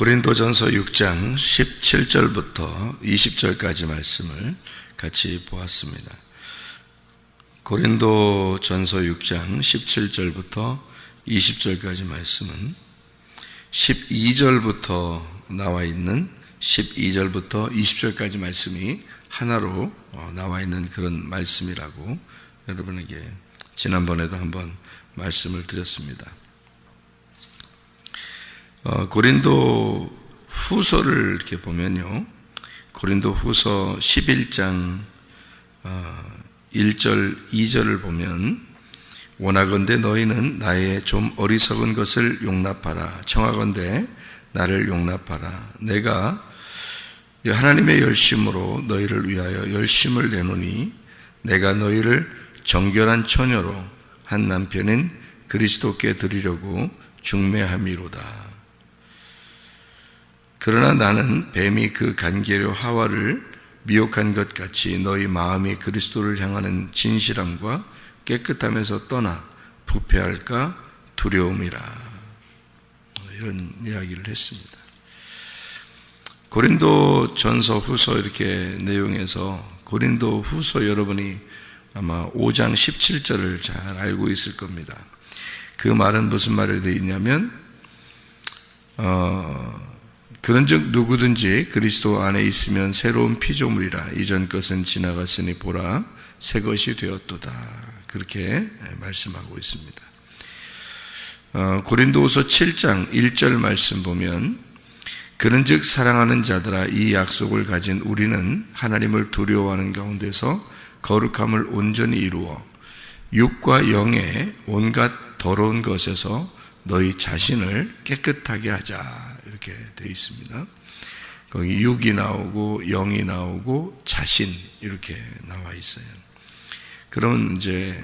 고린도전서 6장 17절부터 20절까지 말씀을 같이 보았습니다. 고린도전서 6장 17절부터 20절까지 말씀은 12절부터 나와 있는 12절부터 20절까지 말씀이 하나로 나와 있는 그런 말씀이라고 여러분에게 지난번에도 한번 말씀을 드렸습니다. 고린도 후서를 이렇게 보면요, 고린도 후서 11장 1절 2절을 보면, 원하건대 너희는 나의 좀 어리석은 것을 용납하라. 청하건대 나를 용납하라. 내가 하나님의 열심으로 너희를 위하여 열심을 내노니 내가 너희를 정결한 처녀로 한 남편인 그리스도께 드리려고 중매함이로다. 그러나 나는 뱀이 그 간계료 하와를 미혹한 것 같이 너희 마음이 그리스도를 향하는 진실함과 깨끗함에서 떠나 부패할까 두려움이라. 이런 이야기를 했습니다. 고린도 전서 후서 이렇게 내용에서 고린도 후서 여러분이 아마 5장 17절을 잘 알고 있을 겁니다. 그 말은 무슨 말이 되어 있냐면, 그런즉 누구든지 그리스도 안에 있으면 새로운 피조물이라. 이전 것은 지나갔으니 보라 새 것이 되었도다. 그렇게 말씀하고 있습니다. 고린도후서 7장 1절 말씀 보면, 그런즉 사랑하는 자들아 이 약속을 가진 우리는 하나님을 두려워하는 가운데서 거룩함을 온전히 이루어 육과 영의 온갖 더러운 것에서 너희 자신을 깨끗하게 하자. 이렇게 되어 있습니다. 거기 육이 나오고 영이 나오고 자신 이렇게 나와 있어요. 그러면 이제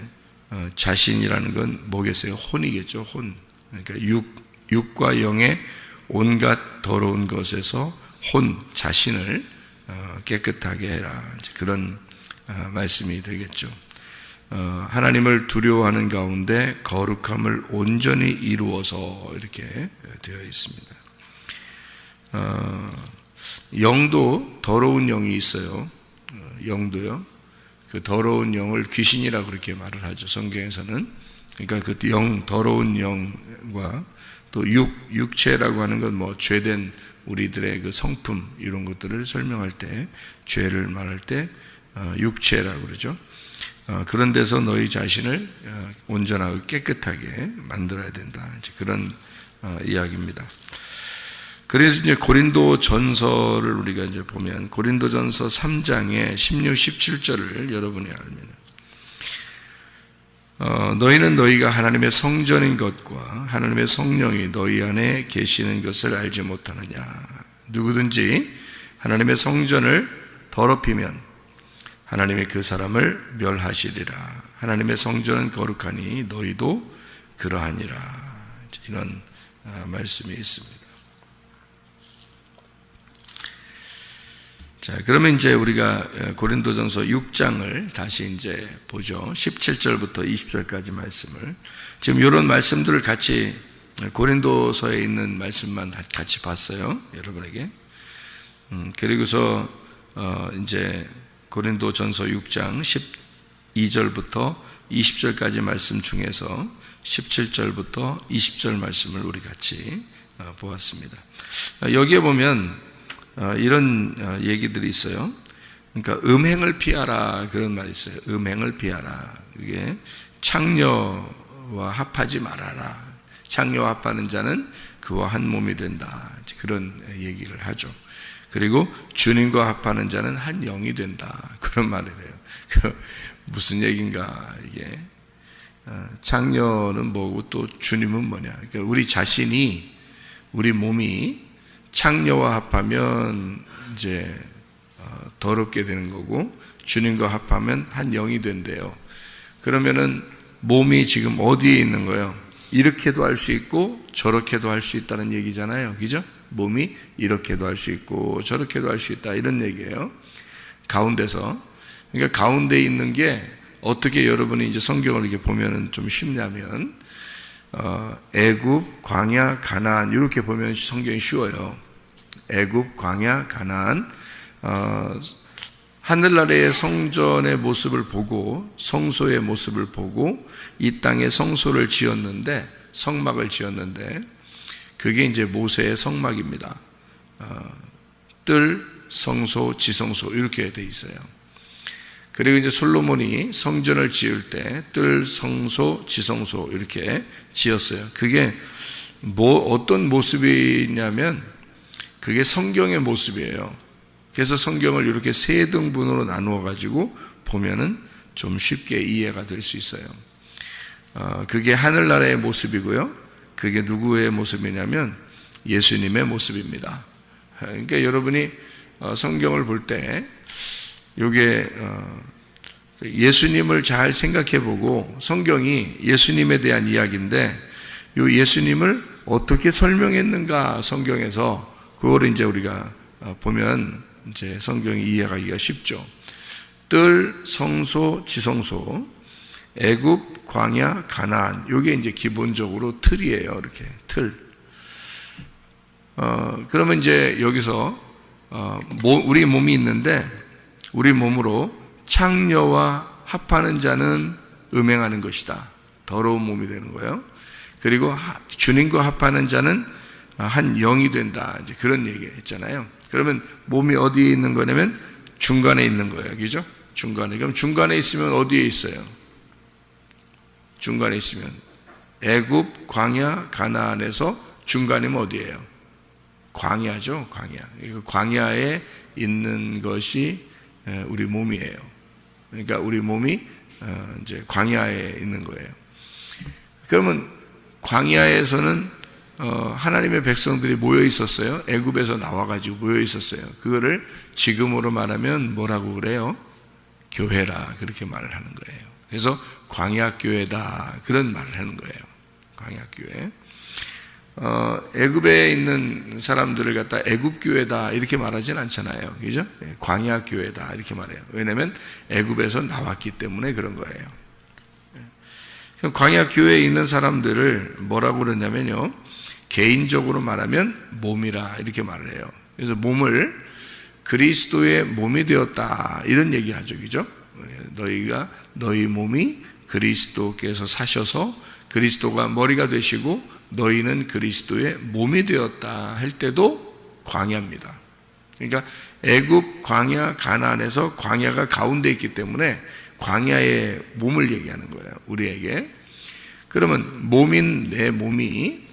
자신이라는 건 뭐겠어요? 혼이겠죠. 혼. 그러니까 육과 영의 온갖 더러운 것에서 혼 자신을 깨끗하게 해라. 그런 말씀이 되겠죠. 하나님을 두려워하는 가운데 거룩함을 온전히 이루어서 이렇게 되어 있습니다. 영도 더러운 영이 있어요. 영도요. 그 더러운 영을 귀신이라고 그렇게 말을 하죠. 성경에서는. 그러니까 그 영, 더러운 영과 또 육체라고 하는 건 뭐 죄된 우리들의 그 성품 이런 것들을 설명할 때, 죄를 말할 때 육체라고 그러죠. 그런 데서 너희 자신을 온전하고 깨끗하게 만들어야 된다. 이제 그런 이야기입니다. 그래서 이제 고린도 전서를 우리가 이제 보면, 고린도 전서 3장의 16, 17절을 여러분이 알면, 너희는 너희가 하나님의 성전인 것과 하나님의 성령이 너희 안에 계시는 것을 알지 못하느냐. 누구든지 하나님의 성전을 더럽히면 하나님이 그 사람을 멸하시리라. 하나님의 성전은 거룩하니 너희도 그러하니라. 이런 말씀이 있습니다. 자, 그러면 이제 우리가 고린도전서 6장을 다시 이제 보죠. 17절부터 20절까지 말씀을. 지금 이런 말씀들을 같이 고린도서에 있는 말씀만 같이 봤어요. 여러분에게. 그리고서 이제 고린도전서 6장 12절부터 20절까지 말씀 중에서 17절부터 20절 말씀을 우리 같이 보았습니다. 여기에 보면 이런 얘기들이 있어요. 그러니까 음행을 피하라 그런 말이 있어요. 음행을 피하라. 이게 창녀와 합하지 말아라. 창녀와 합하는 자는 그와 한 몸이 된다. 그런 얘기를 하죠. 그리고 주님과 합하는 자는 한 영이 된다. 그런 말을 해요. 무슨 얘기인가 이게. 창녀는 뭐고 또 주님은 뭐냐. 그러니까 우리 자신이, 우리 몸이 창녀와 합하면 이제 더럽게 되는 거고, 주님과 합하면 한 영이 된대요. 그러면은 몸이 지금 어디에 있는 거예요? 이렇게도 할 수 있고 저렇게도 할 수 있다는 얘기잖아요. 그죠? 몸이 이렇게도 할 수 있고 저렇게도 할 수 있다 이런 얘기예요. 가운데서. 그러니까 가운데 있는 게 어떻게 여러분이 이제 성경을 이렇게 보면은 좀 쉽냐면 애굽, 광야, 가나안 이렇게 보면 성경이 쉬워요. 애굽, 광야, 가나안. 하늘나라의 성전의 모습을 보고, 성소의 모습을 보고 이 땅에 성소를 지었는데, 성막을 지었는데, 그게 이제 모세의 성막입니다. 뜰, 성소, 지성소 이렇게 돼 있어요. 그리고 이제 솔로몬이 성전을 지을 때 뜰, 성소, 지성소 이렇게 지었어요. 그게 어떤 모습이냐면 그게 성경의 모습이에요. 그래서 성경을 이렇게 세 등분으로 나누어 가지고 보면은 좀 쉽게 이해가 될 수 있어요. 그게 하늘나라의 모습이고요. 그게 누구의 모습이냐면 예수님의 모습입니다. 그러니까 여러분이 성경을 볼 때 이게 예수님을 잘 생각해 보고, 성경이 예수님에 대한 이야기인데 이 예수님을 어떻게 설명했는가 성경에서, 그거를 이제 우리가 보면 이제 성경이 이해하기가 쉽죠. 뜰, 성소, 지성소, 애굽, 광야, 가나안, 이게 이제 기본적으로 틀이에요. 이렇게 틀. 그러면 이제 여기서 우리 몸이 있는데 우리 몸으로 창녀와 합하는 자는 음행하는 것이다. 더러운 몸이 되는 거예요. 그리고 주님과 합하는 자는 한 영이 된다. 이제 그런 얘기 했잖아요. 그러면 몸이 어디에 있는 거냐면 중간에 있는 거예요. 그죠? 중간에. 그럼 중간에 있으면 어디에 있어요? 중간에 있으면 애굽, 광야, 가나안에서 중간이면 어디예요? 광야죠. 광야. 광야에 있는 것이 우리 몸이에요. 그러니까 우리 몸이 이제 광야에 있는 거예요. 그러면 광야에서는 하나님의 백성들이 모여 있었어요. 애굽에서 나와가지고 모여 있었어요. 그거를 지금으로 말하면 뭐라고 그래요? 교회라, 그렇게 말을 하는 거예요. 그래서 광야교회다, 그런 말을 하는 거예요. 광야교회. 애굽에 있는 사람들을 갖다 애굽교회다 이렇게 말하진 않잖아요. 그죠? 광야교회다 이렇게 말해요. 왜냐하면 애굽에서 나왔기 때문에 그런 거예요. 광야교회에 있는 사람들을 뭐라고 그러냐면요, 개인적으로 말하면 몸이라 이렇게 말을 해요. 그래서 몸을 그리스도의 몸이 되었다 이런 얘기하죠. 그죠? 너희 몸이 그리스도께서 사셔서 그리스도가 머리가 되시고 너희는 그리스도의 몸이 되었다 할 때도 광야입니다. 그러니까 애굽, 광야, 가나안에서 광야가 가운데 있기 때문에 광야의 몸을 얘기하는 거예요, 우리에게. 그러면 몸인 내 몸이,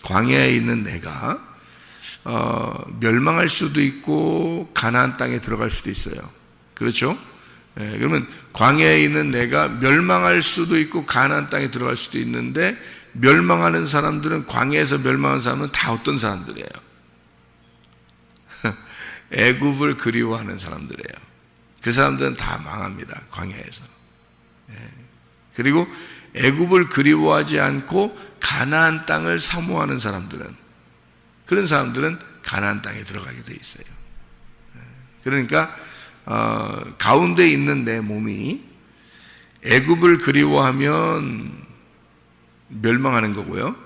광야에 있는 내가 멸망할 수도 있고 가나안 땅에 들어갈 수도 있어요. 그렇죠? 그러면 광야에 있는 내가 멸망할 수도 있고 가나안 땅에 들어갈 수도 있는데, 멸망하는 사람들은, 광야에서 멸망하는 사람은 다 어떤 사람들이에요? 애굽을 그리워하는 사람들이에요. 그 사람들은 다 망합니다, 광야에서. 그리고 애굽을 그리워하지 않고 가나안 땅을 사모하는 사람들은, 그런 사람들은 가나안 땅에 들어가게 돼 있어요. 그러니까 가운데 있는 내 몸이 애굽을 그리워하면 멸망하는 거고요,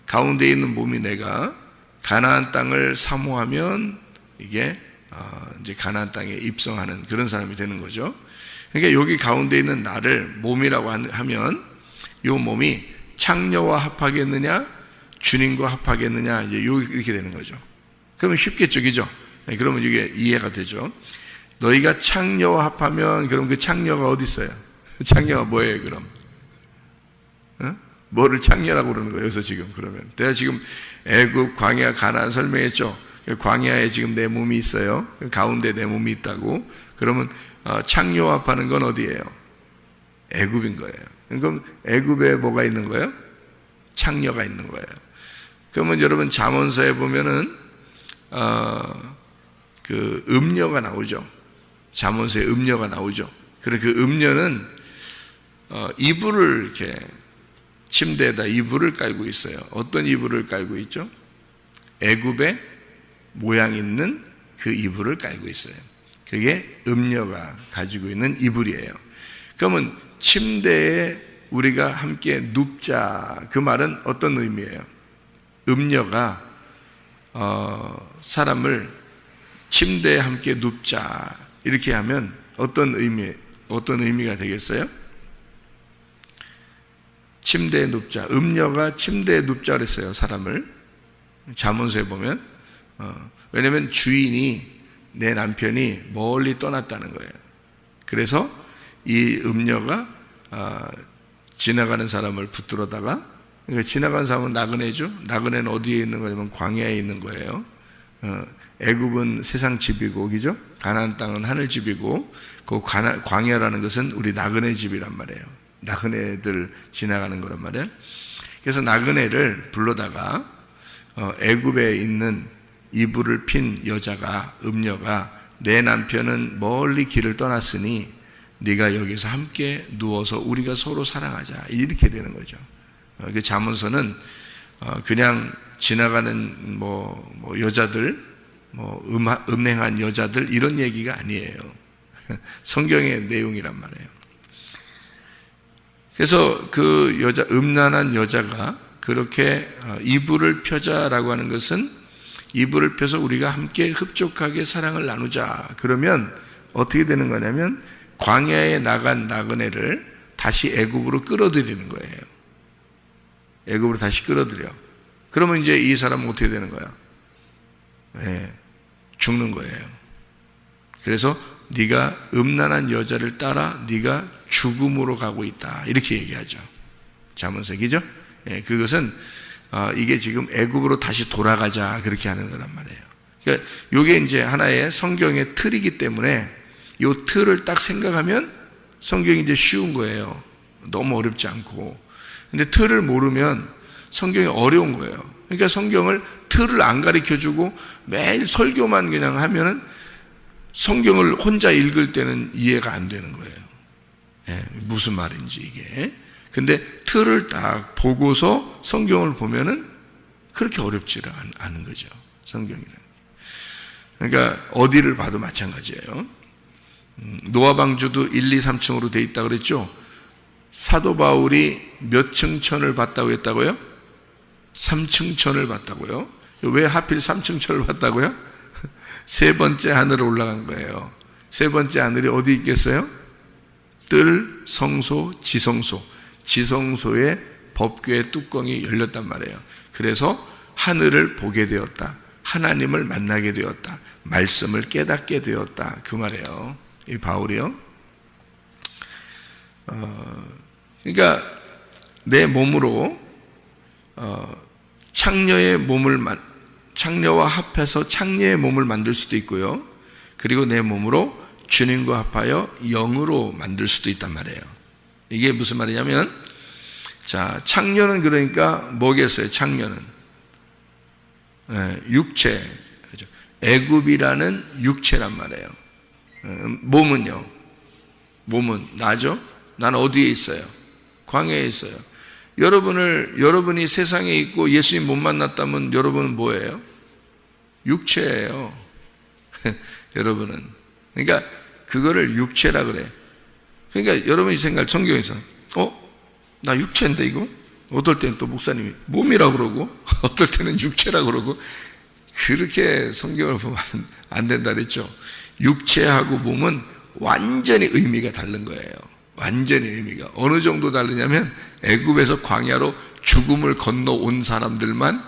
가운데 있는 몸이 내가 가나안 땅을 사모하면 이게 이제 가나안 땅에 입성하는 그런 사람이 되는 거죠. 그러니까 여기 가운데 있는 나를 몸이라고 하면 이 몸이 창녀와 합하겠느냐 주님과 합하겠느냐, 이제 이렇게 되는 거죠. 그러면 쉽겠죠, 그죠? 그러면 이게 이해가 되죠. 너희가 창녀와 합하면, 그럼 그 창녀가 어디 있어요? 창녀가 뭐예요, 그럼? 뭐를 창녀라고 그러는 거예요, 여기서 지금? 그러면 내가 지금 애굽, 광야, 가나안 설명했죠. 광야에 지금 내 몸이 있어요. 가운데 내 몸이 있다고. 그러면 창녀와 합하는 건 어디예요? 애굽인 거예요. 그럼 애굽에 뭐가 있는 거예요? 창녀가 있는 거예요. 그러면 여러분 잠언서에 보면은 그 음녀가 나오죠. 잠언서에 음녀가 나오죠. 그리고 그 음녀는 이불을 이렇게 침대에다 이불을 깔고 있어요. 어떤 이불을 깔고 있죠? 애굽의 모양 있는 그 이불을 깔고 있어요. 그게 음녀가 가지고 있는 이불이에요. 그러면 침대에 우리가 함께 눕자, 그 말은 어떤 의미예요? 음녀가 사람을 침대에 함께 눕자 이렇게 하면 어떤 의미가 되겠어요? 침대에 눕자. 음녀가 침대에 눕자 그랬어요, 사람을. 잠언서에 보면. 왜냐하면 주인이, 내 남편이 멀리 떠났다는 거예요. 그래서 이 음녀가 지나가는 사람을 붙들어다가, 그러니까 지나가는 사람은 나그네죠. 나그네는 어디에 있는 거냐면 광야에 있는 거예요. 애굽은 세상 집이고, 그죠? 가나안 땅은 하늘 집이고, 그 광야라는 것은 우리 나그네 집이란 말이에요. 나그네들 지나가는 거란 말이에요. 그래서 나그네를 불러다가 애굽에 있는 이불을 핀 여자가, 음녀가, 내 남편은 멀리 길을 떠났으니 네가 여기서 함께 누워서 우리가 서로 사랑하자, 이렇게 되는 거죠. 그 잠언서는 그냥 지나가는 여자들, 음행한 여자들 이런 얘기가 아니에요. 성경의 내용이란 말이에요. 그래서 그 음란한 여자가 그렇게 이불을 펴자라고 하는 것은, 이불을 펴서 우리가 함께 흡족하게 사랑을 나누자. 그러면 어떻게 되는 거냐면 광야에 나간 나그네를 다시 애굽으로 끌어들이는 거예요. 애굽으로 다시 끌어들여. 그러면 이제 이 사람은 어떻게 되는 거야? 네, 죽는 거예요. 그래서 네가 음란한 여자를 따라 네가 죽음으로 가고 있다, 이렇게 얘기하죠. 잠언서기죠. 예, 그것은 이게 지금 애굽으로 다시 돌아가자, 그렇게 하는 거란 말이에요. 그러니까 이게 이제 하나의 성경의 틀이기 때문에 이 틀을 딱 생각하면 성경이 이제 쉬운 거예요. 너무 어렵지 않고. 근데 틀을 모르면 성경이 어려운 거예요. 그러니까 성경을 틀을 안 가르쳐주고 매일 설교만 그냥 하면은 성경을 혼자 읽을 때는 이해가 안 되는 거예요. 예, 무슨 말인지 이게. 근데 틀을 딱 보고서 성경을 보면은 그렇게 어렵지를 않은 거죠, 성경이는. 그러니까 어디를 봐도 마찬가지예요. 노아방주도 1, 2, 3층으로 돼 있다고 그랬죠. 사도 바울이 몇 층 천을 봤다고 했다고요? 3층 천을 봤다고요? 왜 하필 3층 천을 봤다고요? 세 번째 하늘을 올라간 거예요. 세 번째 하늘이 어디 있겠어요? 뜰, 성소, 지성소. 지성소의 법궤의 뚜껑이 열렸단 말이에요. 그래서 하늘을 보게 되었다, 하나님을 만나게 되었다, 말씀을 깨닫게 되었다, 그 말이에요, 이 바울이요. 그러니까 내 몸으로 창녀와 합해서 창녀의 몸을 만들 수도 있고요. 그리고 내 몸으로 주님과 합하여 영으로 만들 수도 있단 말이에요. 이게 무슨 말이냐면, 자, 창녀는 그러니까 뭐겠어요? 창녀는 육체, 애굽이라는 육체란 말이에요. 몸은요? 몸은 나죠? 난 어디에 있어요? 광야에 있어요. 여러분이 세상에 있고 예수님 못 만났다면 여러분은 뭐예요? 육체예요. 여러분은. 그러니까 그거를 육체라 그래. 그러니까 여러분이 생각할, 성경에서 나 육체인데 이거? 어떨 때는 또 목사님이 몸이라고 그러고 어떨 때는 육체라고 그러고, 그렇게 성경을 보면 안 된다 그랬죠. 육체하고 몸은 완전히 의미가 다른 거예요. 완전히 의미가. 어느 정도 다르냐면 애굽에서 광야로 죽음을 건너온 사람들만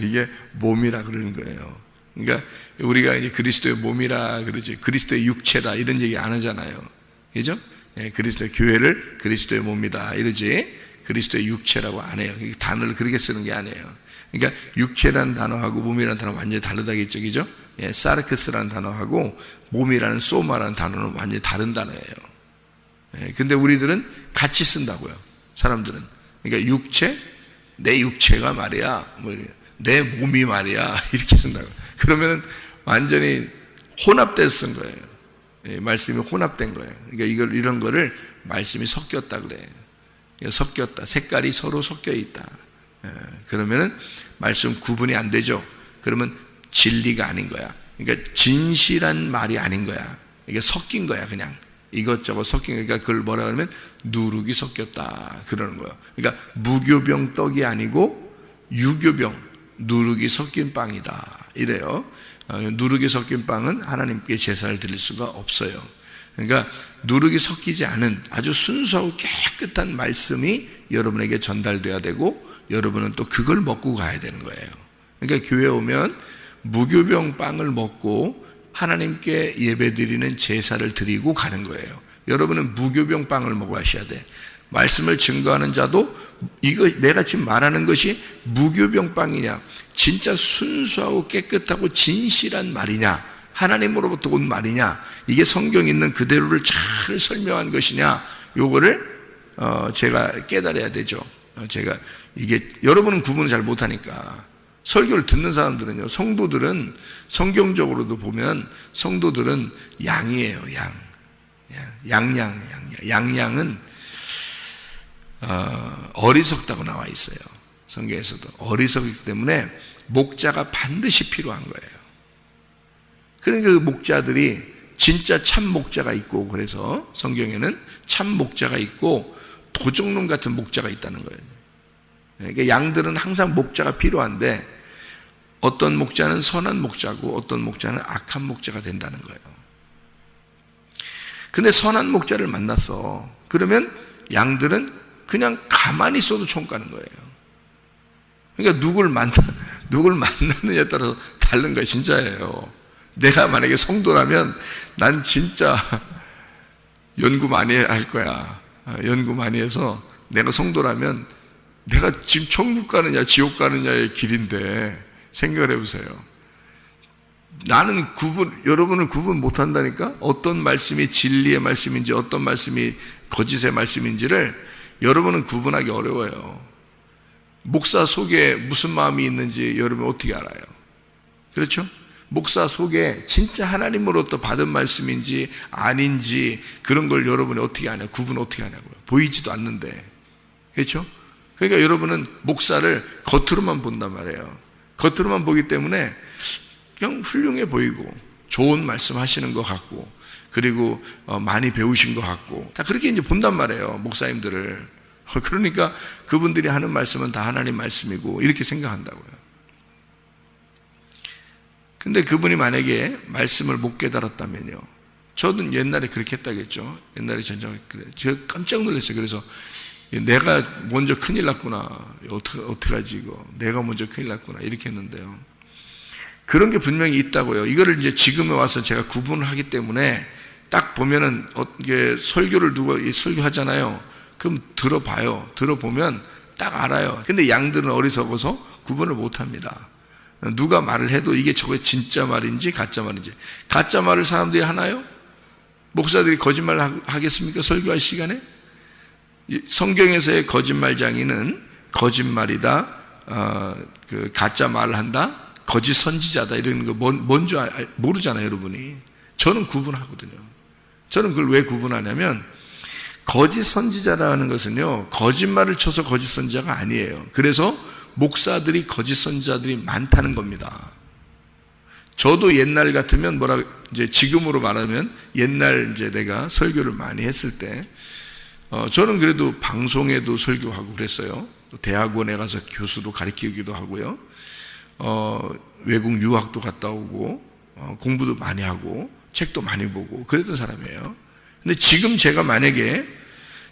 이게 몸이라 그러는 거예요. 그러니까 우리가 이제 그리스도의 몸이라 그러지, 그리스도의 육체다 이런 얘기 안 하잖아요. 그죠? 예, 그리스도의 교회를 그리스도의 몸이다 이러지, 그리스도의 육체라고 안 해요. 단어를 그렇게 쓰는 게 아니에요. 그러니까 육체라는 단어하고 몸이라는 단어는 완전히 다르다겠죠, 그죠? 예, 사르크스라는 단어하고 몸이라는 소마라는 단어는 완전히 다른 단어예요. 예, 근데 우리들은 같이 쓴다고요, 사람들은. 그러니까 육체, 내 육체가 말이야, 내 몸이 말이야, 이렇게 쓴다고. 그러면은 완전히 혼합돼서 쓴 거예요. 예, 말씀이 혼합된 거예요. 그러니까 이런 거를 말씀이 섞였다 그래. 섞였다. 색깔이 서로 섞여 있다. 예, 그러면은 말씀 구분이 안 되죠. 그러면 진리가 아닌 거야. 그러니까 진실한 말이 아닌 거야. 이게 섞인 거야, 그냥. 이것저것 섞인 거니까 그걸 뭐라 그러면 누룩이 섞였다 그러는 거예요. 그러니까 무교병 떡이 아니고 유교병, 누룩이 섞인 빵이다 이래요. 누룩이 섞인 빵은 하나님께 제사를 드릴 수가 없어요. 그러니까 누룩이 섞이지 않은 아주 순수하고 깨끗한 말씀이 여러분에게 전달돼야 되고, 여러분은 또 그걸 먹고 가야 되는 거예요. 그러니까 교회 오면 무교병 빵을 먹고 하나님께 예배드리는 제사를 드리고 가는 거예요. 여러분은 무교병 빵을 먹어 하셔야 돼. 말씀을 증거하는 자도 이거 내가 지금 말하는 것이 무교병 빵이냐, 진짜 순수하고 깨끗하고 진실한 말이냐, 하나님으로부터 온 말이냐, 이게 성경에 있는 그대로를 잘 설명한 것이냐, 요거를 제가 깨달아야 되죠. 제가 이게 여러분은 구분을 잘 못하니까. 설교를 듣는 사람들은요, 성도들은 성경적으로도 보면 성도들은 양이에요. 양은 어리석다고 나와 있어요. 성경에서도 어리석기 때문에 목자가 반드시 필요한 거예요. 그러니까 그 목자들이 진짜 참 목자가 있고, 그래서 성경에는 참 목자가 있고 도적놈 같은 목자가 있다는 거예요. 그러니까 양들은 항상 목자가 필요한데, 어떤 목자는 선한 목자고 어떤 목자는 악한 목자가 된다는 거예요. 근데 선한 목자를 만났어. 그러면 양들은 그냥 가만히 있어도 총 가는 거예요. 그러니까 누굴 만나느냐에 따라서 다른 거예요. 진짜예요. 내가 만약에 성도라면 난 진짜 연구 많이 할 거야. 연구 많이 해서 내가 성도라면 내가 지금 천국 가느냐 지옥 가느냐의 길인데 생각을 해보세요. 나는 여러분은 구분 못한다니까? 어떤 말씀이 진리의 말씀인지 어떤 말씀이 거짓의 말씀인지를 여러분은 구분하기 어려워요. 목사 속에 무슨 마음이 있는지 여러분 어떻게 알아요? 그렇죠? 목사 속에 진짜 하나님으로부터 받은 말씀인지 아닌지 그런 걸 여러분이 어떻게 아냐? 구분 어떻게 하냐고요? 보이지도 않는데. 그렇죠? 그러니까 여러분은 목사를 겉으로만 본단 말이에요. 겉으로만 보기 때문에 그냥 훌륭해 보이고 좋은 말씀 하시는 것 같고, 그리고 많이 배우신 것 같고, 다 그렇게 이제 본단 말이에요, 목사님들을. 그러니까 그분들이 하는 말씀은 다 하나님 말씀이고 이렇게 생각한다고요. 근데 그분이 만약에 말씀을 못 깨달았다면요, 저도 옛날에 그렇게 했다겠죠. 옛날에 전쟁을 그래. 제가 깜짝 놀랐어요. 그래서 내가 먼저 큰일 났구나. 어떡하지 이거. 내가 먼저 큰일 났구나. 이렇게 했는데요. 그런 게 분명히 있다고요. 이거를 이제 지금에 와서 제가 구분을 하기 때문에 딱 보면은 이게 설교를 누가 설교하잖아요. 그럼 들어봐요. 들어보면 딱 알아요. 근데 양들은 어리석어서 구분을 못 합니다. 누가 말을 해도 이게 저게 진짜 말인지 가짜 말인지. 가짜 말을 사람들이 하나요? 목사들이 거짓말 하겠습니까? 설교할 시간에? 성경에서의 거짓말장이는 거짓말이다, 그 가짜 말을 한다, 거짓 선지자다, 이런 거 뭔지 모르잖아요, 여러분이. 저는 구분하거든요. 저는 그걸 왜 구분하냐면, 거짓 선지자라는 것은요, 거짓말을 쳐서 거짓 선지자가 아니에요. 그래서 목사들이 거짓 선지자들이 많다는 겁니다. 저도 옛날 같으면 이제 지금으로 말하면 옛날 이제 내가 설교를 많이 했을 때, 저는 그래도 방송에도 설교하고 그랬어요. 또 대학원에 가서 교수도 가르치기도 하고요. 외국 유학도 갔다 오고, 공부도 많이 하고, 책도 많이 보고, 그랬던 사람이에요. 근데 지금 제가 만약에,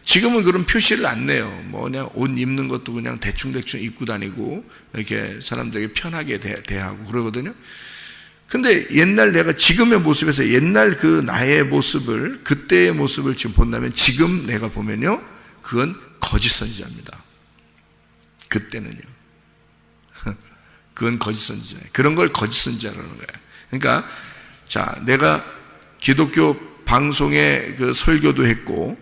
지금은 그런 표시를 안 내요. 뭐 그냥 옷 입는 것도 그냥 대충대충 입고 다니고, 이렇게 사람들에게 편하게 대하고 그러거든요. 근데 옛날 내가 지금의 모습에서 옛날 그 나의 모습을, 그때의 모습을 지금 본다면 지금 내가 보면요, 그건 거짓 선지자입니다. 그때는요. 그건 거짓 선지자예요. 그런 걸 거짓 선지자라는 거예요. 그러니까 자, 내가 기독교 방송에 그 설교도 했고,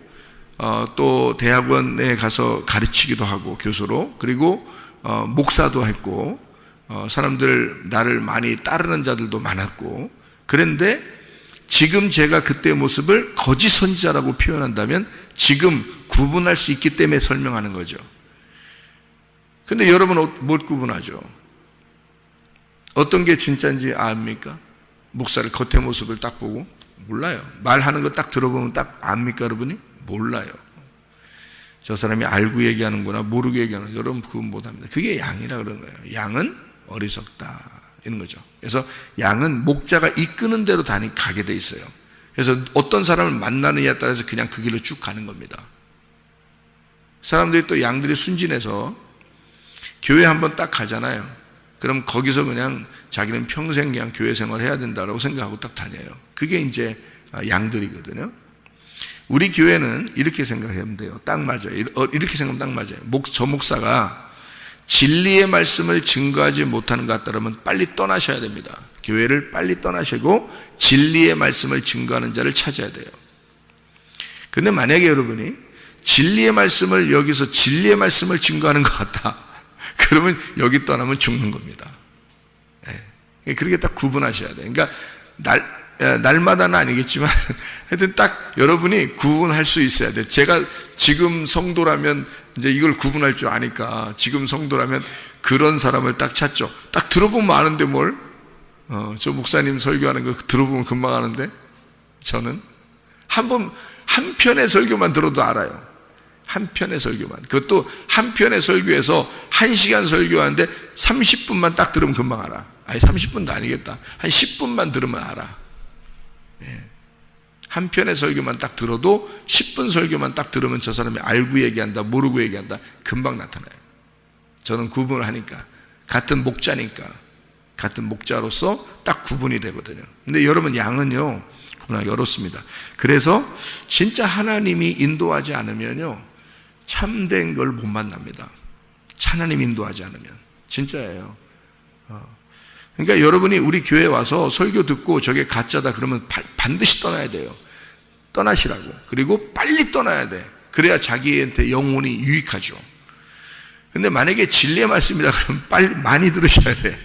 또 대학원에 가서 가르치기도 하고 교수로, 그리고 목사도 했고, 사람들 나를 많이 따르는 자들도 많았고, 그런데 지금 제가 그때의 모습을 거짓 선지자라고 표현한다면 지금 구분할 수 있기 때문에 설명하는 거죠. 근데 여러분은 뭘 구분하죠? 어떤 게 진짜인지 압니까? 목사를 겉의 모습을 딱 보고? 몰라요. 말하는 거 딱 들어보면 딱 압니까, 여러분이? 몰라요. 저 사람이 알고 얘기하는구나, 모르고 얘기하는구나, 여러분 그건 못합니다. 그게 양이라 그런 거예요. 양은 어리석다 이런 거죠. 그래서 양은 목자가 이끄는 대로 가게 돼 있어요. 그래서 어떤 사람을 만나느냐에 따라서 그냥 그 길로 쭉 가는 겁니다. 사람들이 또 양들이 순진해서 교회 한번 딱 가잖아요. 그럼 거기서 그냥 자기는 평생 그냥 교회 생활을 해야 된다고 생각하고 딱 다녀요. 그게 이제 양들이거든요. 우리 교회는 이렇게 생각하면 돼요. 딱 맞아요. 이렇게 생각하면 딱 맞아요. 저 목사가 진리의 말씀을 증거하지 못하는 것 같다면 빨리 떠나셔야 됩니다. 교회를 빨리 떠나시고 진리의 말씀을 증거하는 자를 찾아야 돼요. 근데 만약에 여러분이 진리의 말씀을 여기서 진리의 말씀을 증거하는 것 같다, 그러면 여기 떠나면 죽는 겁니다. 네. 그렇게 딱 구분하셔야 돼요. 그러니까 날마다는 아니겠지만 하여튼 딱 여러분이 구분할 수 있어야 돼요. 제가 지금 성도라면 이제 이걸 구분할 줄 아니까 지금 성도라면 그런 사람을 딱 찾죠. 딱 들어보면 아는데 뭘? 저 목사님 설교하는 거 들어보면 금방 아는데, 저는 한 편의 설교만 들어도 알아요. 한 편의 설교만. 그것도 한 편의 설교에서 1시간 설교하는데 30분만 딱 들으면 금방 알아. 아니 30분도 아니겠다. 한 10분만 들으면 알아. 예. 한 편의 설교만 딱 들어도 10분 설교만 딱 들으면 저 사람이 알고 얘기한다, 모르고 얘기한다, 금방 나타나요. 저는 구분을 하니까, 같은 목자니까, 같은 목자로서 딱 구분이 되거든요. 근데 여러분, 양은요 구분하기 어렵습니다. 그래서 진짜 하나님이 인도하지 않으면요 참된 걸 못 만납니다. 하나님 인도하지 않으면. 진짜예요. 그러니까 여러분이 우리 교회 와서 설교 듣고 저게 가짜다 그러면 반드시 떠나야 돼요. 떠나시라고. 그리고 빨리 떠나야 돼. 그래야 자기한테 영혼이 유익하죠. 근데 만약에 진리의 말씀이다 그러면 빨리 많이 들으셔야 돼.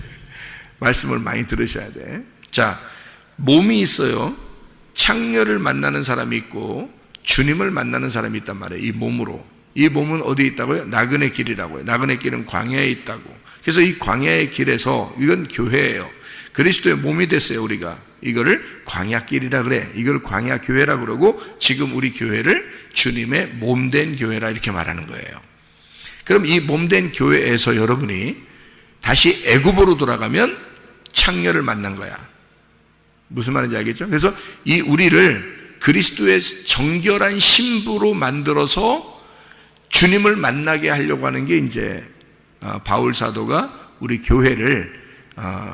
말씀을 많이 들으셔야 돼. 자, 몸이 있어요. 창녀를 만나는 사람이 있고 주님을 만나는 사람이 있단 말이에요. 이 몸으로. 이 몸은 어디에 있다고요? 나그네 길이라고요. 나그네 길은 광야에 있다고. 그래서 이 광야의 길에서, 이건 교회예요. 그리스도의 몸이 됐어요. 우리가 이거를 광야길이라 그래. 이걸 광야교회라 그러고, 지금 우리 교회를 주님의 몸된 교회라 이렇게 말하는 거예요. 그럼 이 몸된 교회에서 여러분이 다시 애굽으로 돌아가면 창녀를 만난 거야. 무슨 말인지 알겠죠? 그래서 이 우리를 그리스도의 정결한 신부로 만들어서 주님을 만나게 하려고 하는 게 이제 바울 사도가 우리 교회를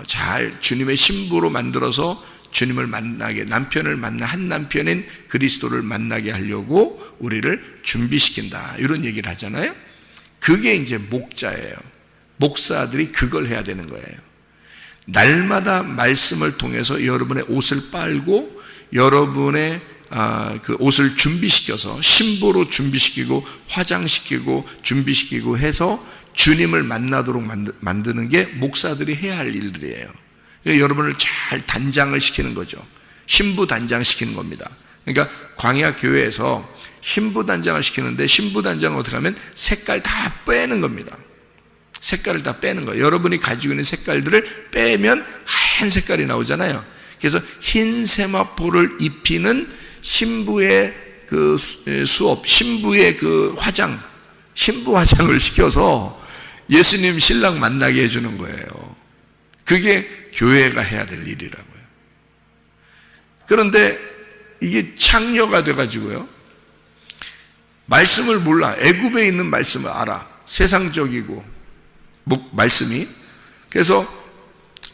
잘 주님의 신부로 만들어서 주님을 만나게, 남편을 만나, 한 남편인 그리스도를 만나게 하려고 우리를 준비시킨다, 이런 얘기를 하잖아요. 그게 이제 목자예요. 목사들이 그걸 해야 되는 거예요. 날마다 말씀을 통해서 여러분의 옷을 빨고 여러분의 그 옷을 준비시켜서 신부로 준비시키고 화장시키고 준비시키고 해서 주님을 만나도록 만드는 게 목사들이 해야 할 일들이에요. 그러니까 여러분을 잘 단장을 시키는 거죠. 신부 단장시키는 겁니다. 그러니까 광야 교회에서 신부 단장을 시키는데, 신부 단장은 어떻게 하면 색깔 다 빼는 겁니다. 색깔을 다 빼는 거예요. 여러분이 가지고 있는 색깔들을 빼면 하얀 색깔이 나오잖아요. 그래서 흰 세마포를 입히는 신부의 그 수업, 신부의 그 화장, 신부 화장을 시켜서 예수님 신랑 만나게 해주는 거예요. 그게 교회가 해야 될 일이라고요. 그런데 이게 창녀가 돼가지고요, 말씀을 몰라. 애굽에 있는 말씀을 알아. 세상적이고 말씀이. 그래서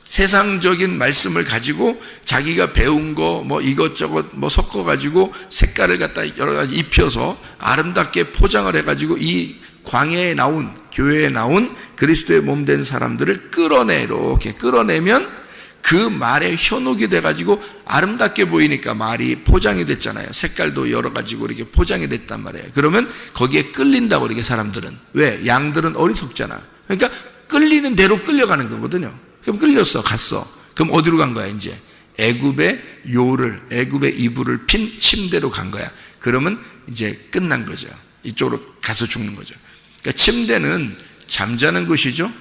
세상적인 말씀을 가지고 자기가 배운 거 뭐 이것저것 뭐 섞어가지고 색깔을 갖다 여러 가지 입혀서 아름답게 포장을 해가지고 이 광야에 나온, 교회에 나온 그리스도의 몸 된 사람들을 이렇게 끌어내면 그 말에 현혹이 돼가지고 아름답게 보이니까 말이 포장이 됐잖아요. 색깔도 여러 가지고 이렇게 포장이 됐단 말이에요. 그러면 거기에 끌린다고, 이렇게 사람들은. 왜? 양들은 어리석잖아. 그러니까 끌리는 대로 끌려가는 거거든요. 그럼 끌렸어, 갔어. 그럼 어디로 간 거야? 이제 애굽의 요를, 애굽의 이불을 핀 침대로 간 거야. 그러면 이제 끝난 거죠. 이쪽으로 가서 죽는 거죠. 그러니까 침대는 잠자는 곳이죠.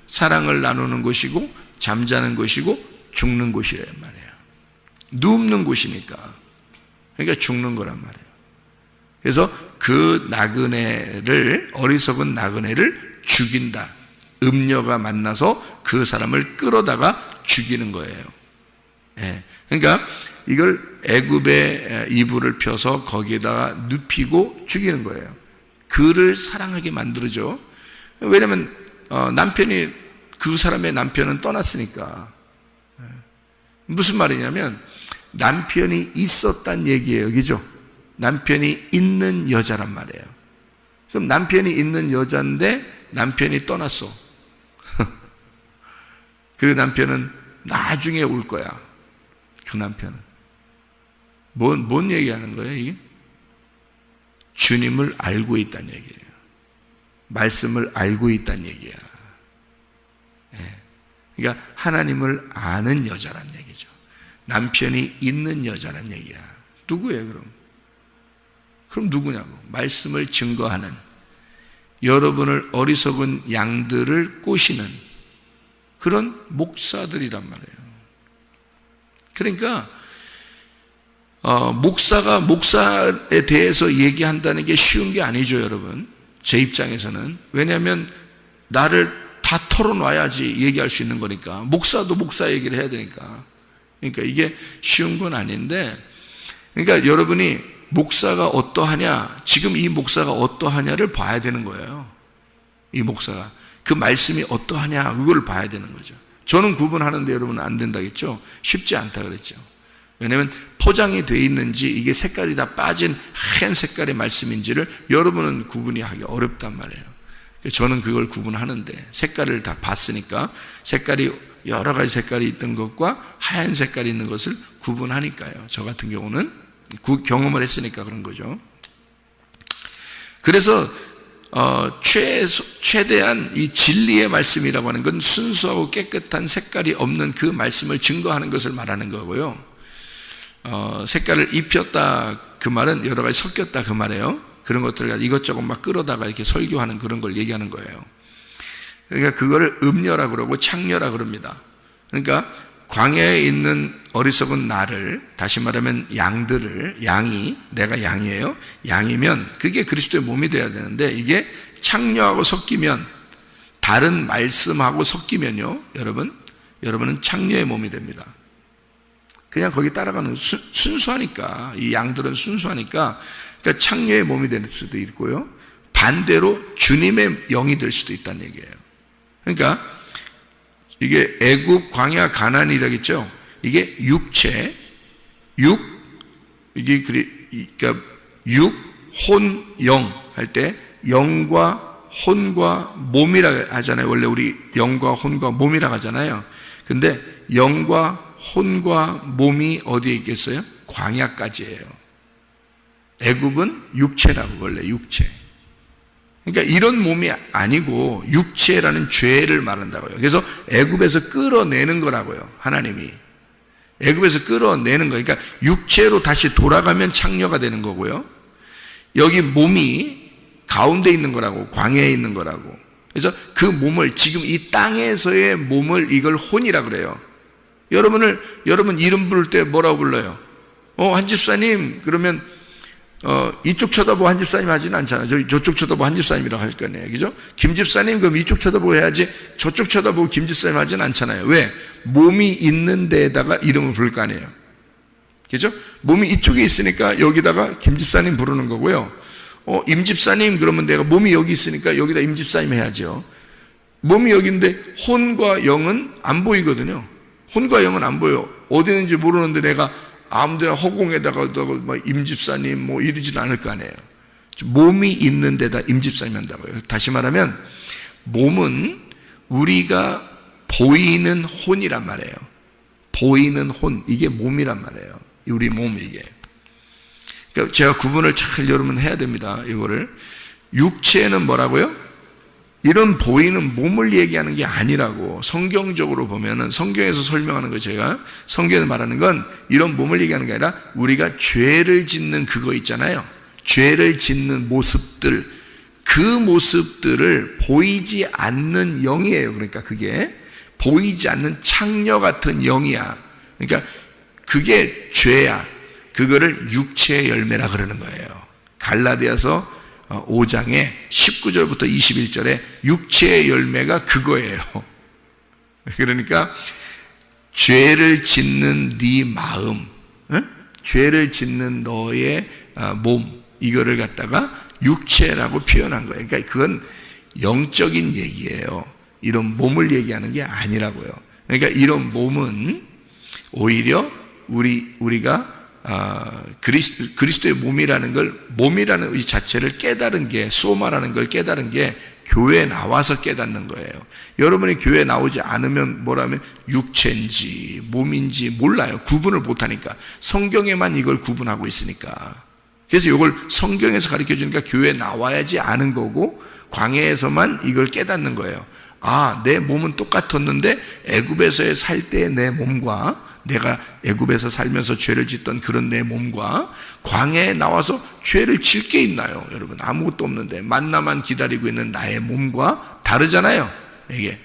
사랑을 나누는 곳이고 잠자는 곳이고 죽는 곳이란 말이에요. 눕는 곳이니까. 그러니까 죽는 거란 말이에요. 그래서 그 나그네를, 어리석은 나그네를 죽인다, 음녀가 만나서 그 사람을 끌어다가 죽이는 거예요. 예. 그러니까 이걸 애굽의 이불을 펴서 거기에다가 눕히고 죽이는 거예요. 그를 사랑하게 만들죠. 왜냐하면 남편이, 그 사람의 남편은 떠났으니까. 무슨 말이냐면 남편이 있었단 얘기예요. 그죠? 남편이 있는 여자란 말이에요. 그럼 남편이 있는 여자인데 남편이 떠났어. 그리고 남편은 나중에 올 거야. 그 남편은. 뭔 얘기하는 거예요, 이게? 주님을 알고 있다는 얘기예요. 말씀을 알고 있다는 얘기야. 예. 그러니까 하나님을 아는 여자란 얘기죠. 남편이 있는 여자란 얘기야. 누구예요, 그럼? 그럼 누구냐고? 말씀을 증거하는, 여러분을 어리석은 양들을 꼬시는 그런 목사들이란 말이에요. 그러니까 목사가 목사에 대해서 얘기한다는 게 쉬운 게 아니죠, 여러분. 제 입장에서는. 왜냐하면 나를 다 털어놔야지 얘기할 수 있는 거니까. 목사도 목사 얘기를 해야 되니까. 그러니까 이게 쉬운 건 아닌데, 그러니까 여러분이 목사가 어떠하냐, 지금 이 목사가 어떠하냐를 봐야 되는 거예요. 이 목사가 그 말씀이 어떠하냐, 그걸 봐야 되는 거죠. 저는 구분하는데 여러분은 안 된다겠죠? 쉽지 않다 그랬죠. 왜냐하면 포장이 되어 있는지, 이게 색깔이 다 빠진 하얀 색깔의 말씀인지를 여러분은 구분이 하기 어렵단 말이에요. 저는 그걸 구분하는데, 색깔을 다 봤으니까, 색깔이 여러 가지 색깔이 있던 것과 하얀 색깔이 있는 것을 구분하니까요. 저 같은 경우는 경험을 했으니까 그런 거죠. 그래서 최대한 이 진리의 말씀이라고 하는 건 순수하고 깨끗한 색깔이 없는 그 말씀을 증거하는 것을 말하는 거고요. 색깔을 입혔다 그 말은 여러 가지 섞였다 그 말이에요. 그런 것들을 이것저것 막 끌어다가 이렇게 설교하는 그런 걸 얘기하는 거예요. 그러니까 그거를 음녀라 그러고 창녀라 그럽니다. 그러니까 광야에 있는 어리석은 나를, 다시 말하면 양들을, 양이, 내가 양이에요. 양이면 그게 그리스도의 몸이 돼야 되는데, 이게 창녀하고 섞이면, 다른 말씀하고 섞이면요, 여러분은 창녀의 몸이 됩니다. 그냥 거기 따라가는, 순수하니까, 이 양들은 순수하니까, 그러니까 창녀의 몸이 될 수도 있고요, 반대로 주님의 영이 될 수도 있다는 얘기예요. 그러니까 이게 애굽, 광야, 가나안이라겠죠. 이게 육체, 이게 그러니까 육, 혼, 영 할 때 영과 혼과 몸이라 하잖아요. 원래 우리 영과 혼과 몸이라 하잖아요. 근데 영과 혼과 몸이 어디에 있겠어요? 광야까지예요. 애굽은 육체라고, 원래 육체. 그러니까 이런 몸이 아니고 육체라는 죄를 말한다고요. 그래서 애굽에서 끌어내는 거라고요, 하나님이. 애굽에서 끌어내는 거. 그러니까 육체로 다시 돌아가면 창녀가 되는 거고요. 여기 몸이 가운데 있는 거라고, 광야에 있는 거라고. 그래서 그 몸을, 지금 이 땅에서의 몸을, 이걸 혼이라 그래요. 여러분 이름 부를 때 뭐라고 불러요? 한 집사님 그러면 이쪽 쳐다보고 한 집사님 하지는 않잖아요. 저쪽 쳐다보고 한 집사님이라고 할 거 아니에요. 그죠? 김 집사님, 그럼 이쪽 쳐다보고 해야지 저쪽 쳐다보고 김 집사님 하지는 않잖아요. 왜? 몸이 있는 데에다가 이름을 부를 거 아니에요. 그죠? 몸이 이쪽에 있으니까 여기다가 김 집사님 부르는 거고요. 임 집사님, 그러면 내가 몸이 여기 있으니까 여기다 임 집사님 해야죠. 몸이 여기인데 혼과 영은 안 보이거든요. 혼과 영은 안 보여. 어디 있는지 모르는데 내가 아무데나 허공에다가 임집사님 이러지는 않을 거 아니에요. 몸이 있는 데다 임집사님 한다고요. 다시 말하면 몸은 우리가 보이는 혼이란 말이에요. 보이는 혼, 이게 몸이란 말이에요. 우리 몸, 이게. 그러니까 제가 구분을 잘 여러분 해야 됩니다. 이거를. 육체는 뭐라고요? 이런 보이는 몸을 얘기하는 게 아니라고. 성경적으로 보면은, 성경에서 설명하는 거, 제가 성경에서 말하는 건 이런 몸을 얘기하는 게 아니라 우리가 죄를 짓는 그거 있잖아요. 죄를 짓는 모습들, 그 모습들을 보이지 않는 영이에요. 그러니까 그게 보이지 않는 창녀 같은 영이야. 그러니까 그게 죄야. 그거를 육체의 열매라 그러는 거예요. 갈라디아서 5장의 19절부터 21절에 육체의 열매가 그거예요. 그러니까 죄를 짓는 네 마음, 죄를 짓는 너의 몸, 이거를 갖다가 육체라고 표현한 거예요. 그러니까 그건 영적인 얘기예요. 이런 몸을 얘기하는 게 아니라고요. 그러니까 이런 몸은 오히려 우리가 그리스도의 몸이라는 걸, 몸이라는 이 자체를 깨달은 게, 소마라는 걸 깨달은 게 교회에 나와서 깨닫는 거예요. 여러분이 교회에 나오지 않으면 뭐라면 육체인지 몸인지 몰라요. 구분을 못하니까. 성경에만 이걸 구분하고 있으니까. 그래서 이걸 성경에서 가르쳐 주니까 교회에 나와야지 아는 거고, 광야에서만 이걸 깨닫는 거예요. 아, 내 몸은 똑같았는데 애굽에서 살 때 내 몸과, 내가 애굽에서 살면서 죄를 짓던 그런 내 몸과 광야에 나와서 죄를 질 게 있나요? 여러분, 아무것도 없는데 만나만 기다리고 있는 나의 몸과 다르잖아요. 이게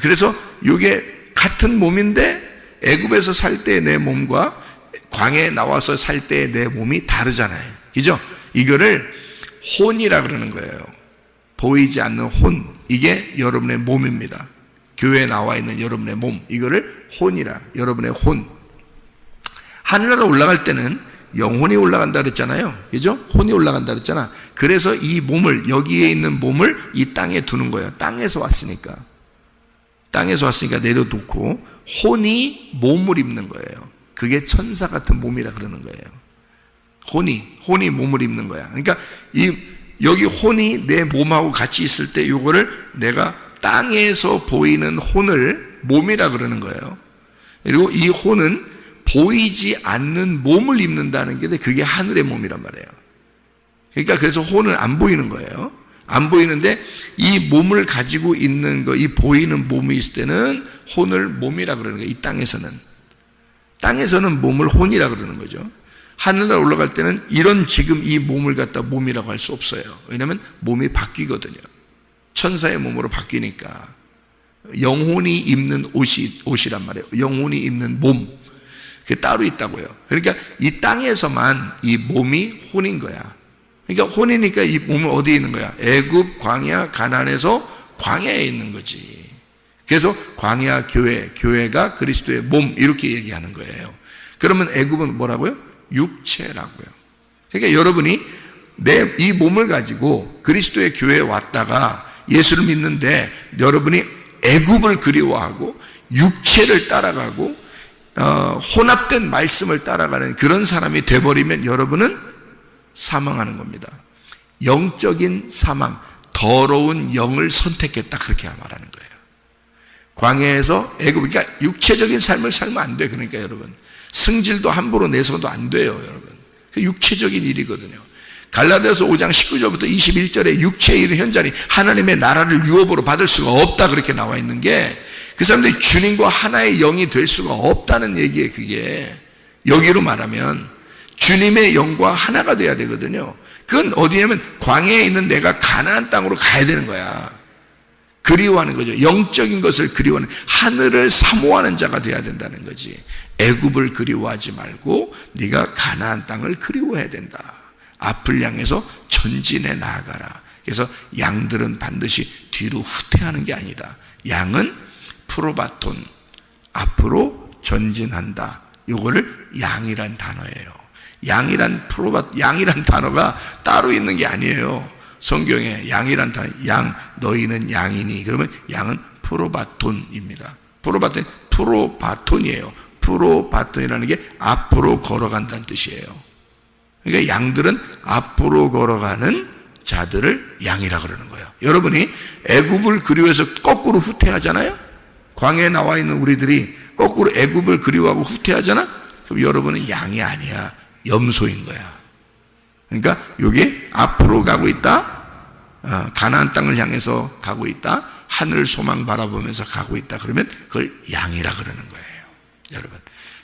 그래서 이게 같은 몸인데 애굽에서 살 때 내 몸과 광야에 나와서 살 때 내 몸이 다르잖아요. 그죠? 이거를 혼이라 그러는 거예요. 보이지 않는 혼, 이게 여러분의 몸입니다. 교회에 나와 있는 여러분의 몸, 이거를 혼이라, 여러분의 혼. 하늘나라 올라갈 때는 영혼이 올라간다 그랬잖아요. 그죠? 혼이 올라간다 그랬잖아. 그래서 이 몸을, 여기에 있는 몸을 이 땅에 두는 거예요. 땅에서 왔으니까 내려놓고 혼이 몸을 입는 거예요. 그게 천사 같은 몸이라 그러는 거예요. 혼이 몸을 입는 거야. 그러니까 여기 혼이 내 몸하고 같이 있을 때 요거를 내가 땅에서 보이는 혼을 몸이라 그러는 거예요. 그리고 이 혼은 보이지 않는 몸을 입는다는 게 그게 하늘의 몸이란 말이에요. 그러니까 그래서 혼은 안 보이는 거예요. 안 보이는데 이 몸을 가지고 있는 거, 이 보이는 몸이 있을 때는 혼을 몸이라 그러는 거예요. 이 땅에서는 몸을 혼이라 그러는 거죠. 하늘나라 올라갈 때는 이런 지금 이 몸을 갖다 몸이라고 할 수 없어요. 왜냐하면 몸이 바뀌거든요. 천사의 몸으로 바뀌니까. 영혼이 입는 옷이란 말이에요. 영혼이 입는 몸, 그게 따로 있다고요. 그러니까 이 땅에서만 이 몸이 혼인 거야. 그러니까 혼이니까 이 몸은 어디에 있는 거야? 애굽, 광야, 가나안에서 광야에 있는 거지. 그래서 광야 교회가 그리스도의 몸, 이렇게 얘기하는 거예요. 그러면 애굽은 뭐라고요? 육체라고요. 그러니까 여러분이 이 몸을 가지고 그리스도의 교회에 왔다가 예수를 믿는데 여러분이 애굽을 그리워하고 육체를 따라가고 혼합된 말씀을 따라가는 그런 사람이 돼버리면 여러분은 사망하는 겁니다. 영적인 사망, 더러운 영을 선택했다, 그렇게 말하는 거예요. 광야에서 애굽, 그러니까 육체적인 삶을 살면 안 돼. 그러니까 여러분, 승질도 함부로 내서도 안 돼요, 여러분. 육체적인 일이거든요. 갈라디아서 5장 19절부터 21절에 육체에 이른 현자니 하나님의 나라를 유업으로 받을 수가 없다, 그렇게 나와 있는 게, 그 사람들이 주님과 하나의 영이 될 수가 없다는 얘기예요. 그게 여기로 말하면 주님의 영과 하나가 돼야 되거든요. 그건 어디냐면 광야에 있는 내가 가나안 땅으로 가야 되는 거야. 그리워하는 거죠. 영적인 것을 그리워하는, 하늘을 사모하는 자가 돼야 된다는 거지. 애굽을 그리워하지 말고 네가 가나안 땅을 그리워해야 된다. 앞을 향해서 전진해 나아가라. 그래서 양들은 반드시 뒤로 후퇴하는 게 아니다. 양은 프로바톤, 앞으로 전진한다. 요거를 양이란 단어예요. 양이란 단어가 따로 있는 게 아니에요. 성경에 양이란 단어, 양, 너희는 양이니, 그러면 양은 프로바톤입니다. 프로바톤이에요. 프로바톤이라는 게 앞으로 걸어간다는 뜻이에요. 그러니까 양들은 앞으로 걸어가는 자들을 양이라 그러는 거예요. 여러분이 애굽을 그리워해서 거꾸로 후퇴하잖아요. 광야에 나와 있는 우리들이 거꾸로 애굽을 그리워하고 후퇴하잖아. 그럼 여러분은 양이 아니야. 염소인 거야. 그러니까 이게 앞으로 가고 있다, 가나안 땅을 향해서 가고 있다, 하늘 소망 바라보면서 가고 있다, 그러면 그걸 양이라 그러는 거예요. 여러분,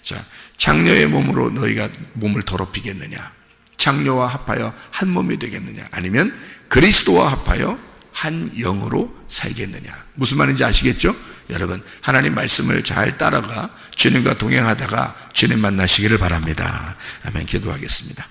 자, 창녀의 몸으로 너희가 몸을 더럽히겠느냐? 창녀와 합하여 한 몸이 되겠느냐? 아니면 그리스도와 합하여 한 영으로 살겠느냐? 무슨 말인지 아시겠죠? 여러분, 하나님 말씀을 잘 따라가 주님과 동행하다가 주님 만나시기를 바랍니다. 아멘. 기도하겠습니다.